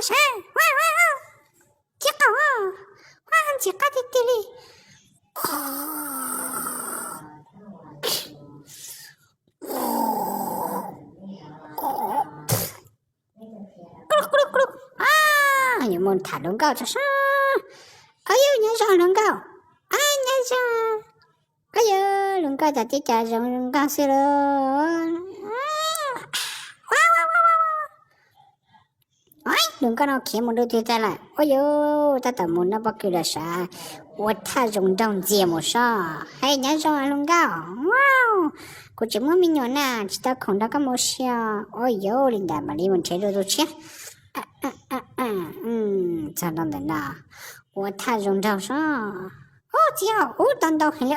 啥？哇哇哇！这个啊，哇，这个的这里。啊，你们谈论高这啥？哎呦，你说论高，哎，你说，哎呦，论高在这家人高死了。哎，论高那开门都推在了。哎呦，他怎么那不给了啥？我他容当节目上，哎，你说论高，哇！估计我明年呢，知道空到个么事啊？哎呦，领导嘛，你们车都去。咋弄的呢？我太容易上，哦，只要我等到很了，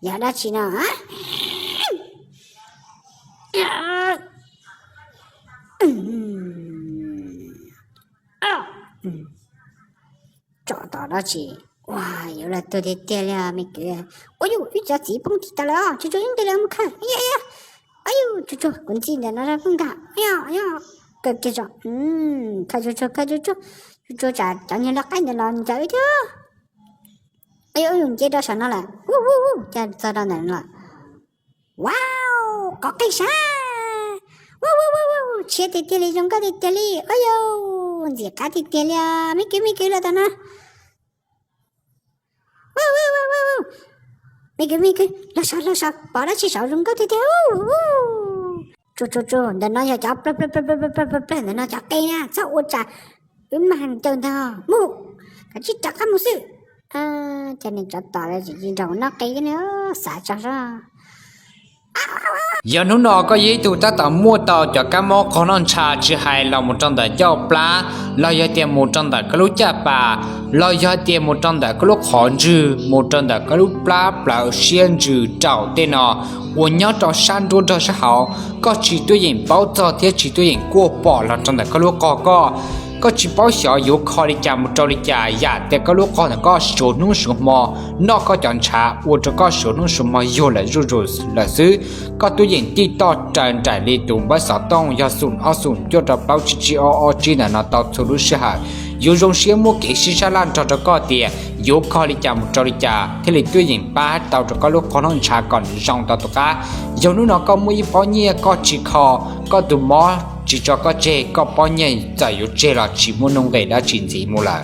要得起呢啊！找到了起，哇，有了多的点了没个？哎呦，一家鸡蹦踢到了啊！这种应该让我们看，哎呀，哎呦，这滚进来那更大，哎呀，个这种，看这咋找你了干的了？你找一条，哎呦，你接到上了了，这找到人了，哇哦，搞干啥？切的点里，中高的点里，哎呦，这高的点了，没给了的呢。没给，拉少，把那些少人高的点这，那那要加不，那那加给呀，这我咋，蛮等的木，可是咋看不是？这你这打了几种那给呢，啥啥啥。giờ nó nọ có giấy tụ ta tạo mua tàu cho các món có non trà chỉ hay là một trong đời giao plá lo giờ tiền một trong đời cái lúc chả bà lo giờ tiền một trong đời cái lúc khó trừ một trong đời cái lúc plá xiên trừ trào tên nọ uốn nhớ trò san đua trò sẽ hảo có chỉ tôi nhìn báo cho thế chỉ tôi nhìn qua bỏ là trong đời cái lúc có chỉ báo sợ yếu khó đi chạm một trâu đi chả dạแต่ก็ลูกคอแต่ก็สูนุ่งสูงมอนอกก็จอนช้าวัวจะก็สูนุ่งสูงมอโยเลยรู้เลยซื้อก็ตัวอย่างที่ต่อใจใจลีตุ่มว่าสาวต้องยาสูนเอาสูนยอดเป้าจีจีน่ะนะต่อทุลุสิหายอยู่โรงเสียมัวเกศิชาลันจอจะก็เตียอยู่คอดีจามจอดีจ่าที่ลีตัวอย่างป้าต่อจะก็ลูกคอน้องชาก่อนรองต่อตุกาอยู่นู้นก็มุ้ยป้อเนี่ยก็จีคอก็ตุ่มมอchỉ cho có chê có bao nhiêu giải yếu chê là chỉ muốn nông gầy đã chín gì mua lại